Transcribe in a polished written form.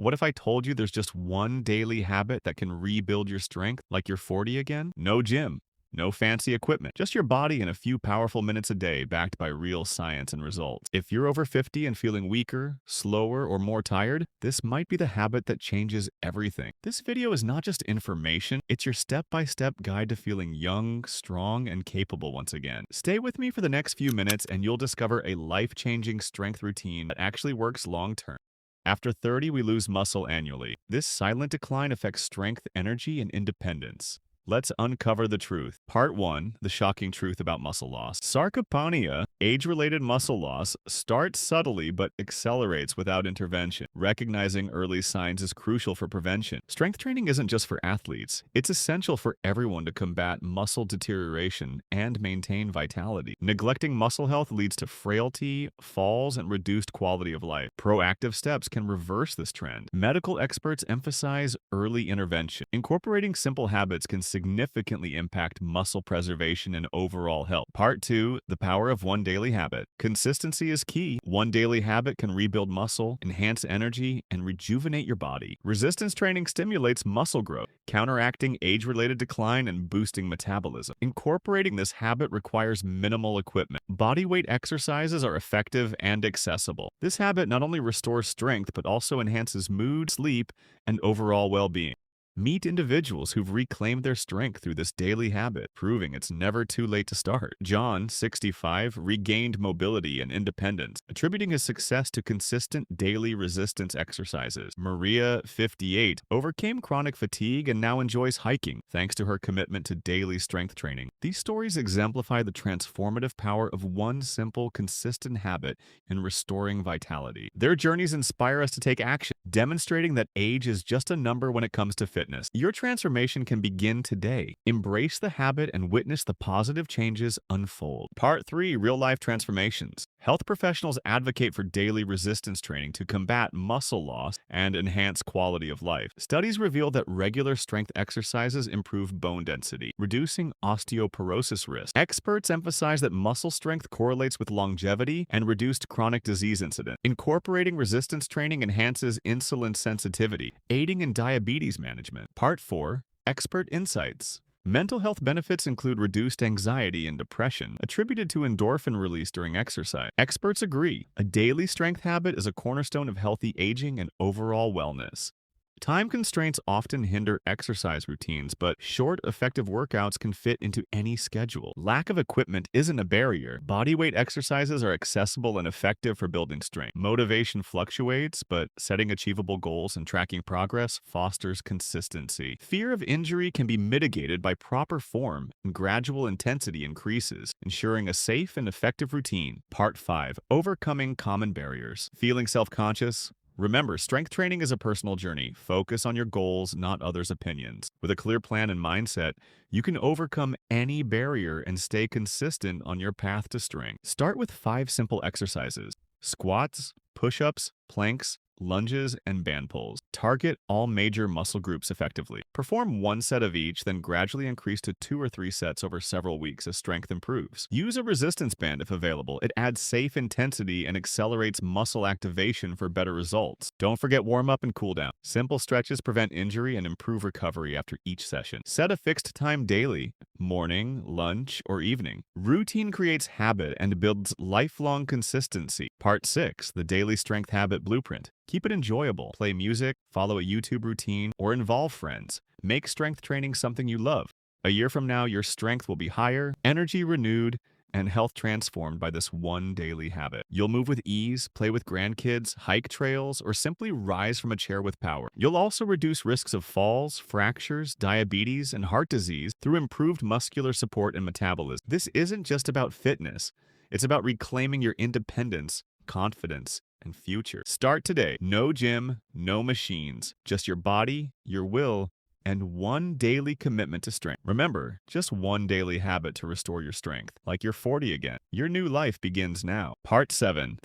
What if I told you there's just one daily habit that can rebuild your strength like you're 40 again? No gym, no fancy equipment, just your body and a few powerful minutes a day backed by real science and results. If you're over 50 and feeling weaker, slower, or more tired, this might be the habit that changes everything. This video is not just information, it's your step-by-step guide to feeling young, strong, and capable once again. Stay with me for the next few minutes and you'll discover a life-changing strength routine that actually works long-term. After 30, we lose muscle annually. This silent decline affects strength, energy, and independence. Let's uncover the truth. Part 1. The shocking truth about muscle loss. Sarcopenia, age-related muscle loss, starts subtly but accelerates without intervention. Recognizing early signs is crucial for prevention. Strength training isn't just for athletes. It's essential for everyone to combat muscle deterioration and maintain vitality. Neglecting muscle health leads to frailty, falls, and reduced quality of life. Proactive steps can reverse this trend. Medical experts emphasize early intervention. Incorporating simple habits can significantly impact muscle preservation and overall health. Part 2. The power of one daily habit. Consistency is key. One daily habit can rebuild muscle, enhance energy, and rejuvenate your body. Resistance training stimulates muscle growth, counteracting age-related decline and boosting metabolism. Incorporating this habit requires minimal equipment. Bodyweight exercises are effective and accessible. This habit not only restores strength but also enhances mood, sleep, and overall well-being. Meet individuals who've reclaimed their strength through this daily habit, proving it's never too late to start. John, 65, regained mobility and independence, attributing his success to consistent daily resistance exercises. Maria, 58, overcame chronic fatigue and now enjoys hiking, thanks to her commitment to daily strength training. These stories exemplify the transformative power of one simple, consistent habit in restoring vitality. Their journeys inspire us to take action, demonstrating that age is just a number when it comes to fitness. Your transformation can begin today. Embrace the habit and witness the positive changes unfold. Part 3. Real-life transformations. Health professionals advocate for daily resistance training to combat muscle loss and enhance quality of life. Studies reveal that regular strength exercises improve bone density, reducing osteoporosis risk. Experts emphasize that muscle strength correlates with longevity and reduced chronic disease incidence. Incorporating resistance training enhances insulin sensitivity, aiding in diabetes management. Part 4. Expert insights. Mental health benefits include reduced anxiety and depression, attributed to endorphin release during exercise. Experts agree, a daily strength habit is a cornerstone of healthy aging and overall wellness. Time constraints often hinder exercise routines, but short, effective workouts can fit into any schedule. Lack of equipment isn't a barrier. Bodyweight exercises are accessible and effective for building strength. Motivation fluctuates, but setting achievable goals and tracking progress fosters consistency. Fear of injury can be mitigated by proper form, and gradual intensity increases, ensuring a safe and effective routine. Part 5. Overcoming common barriers. Feeling self-conscious? Remember, strength training is a personal journey. Focus on your goals, not others' opinions. With a clear plan and mindset, you can overcome any barrier and stay consistent on your path to strength. Start with 5 simple exercises: squats, push-ups, planks, lunges, and band pulls. Target all major muscle groups effectively. Perform 1 set of each, then gradually increase to 2 or 3 sets over several weeks as strength improves. Use a resistance band if available. It adds safe intensity and accelerates muscle activation for better results. Don't forget warm-up and cool down. Simple stretches prevent injury and improve recovery after each session. Set a fixed time daily, morning, lunch, or evening. Routine creates habit and builds lifelong consistency. Part 6. The Daily Strength Habit Blueprint. Keep it enjoyable. Play music, follow a YouTube routine, or involve friends. Make strength training something you love. A year from now, your strength will be higher, energy renewed, and health transformed by this one daily habit. You'll move with ease, play with grandkids, hike trails, or simply rise from a chair with power. You'll also reduce risks of falls, fractures, diabetes, and heart disease through improved muscular support and metabolism. This isn't just about fitness. It's about reclaiming your independence, confidence, and future. Start today. No gym, no machines, just your body, your will, and one daily commitment to strength. Remember, just one daily habit to restore your strength, like you're 40 again. Your new life begins now. Part 7.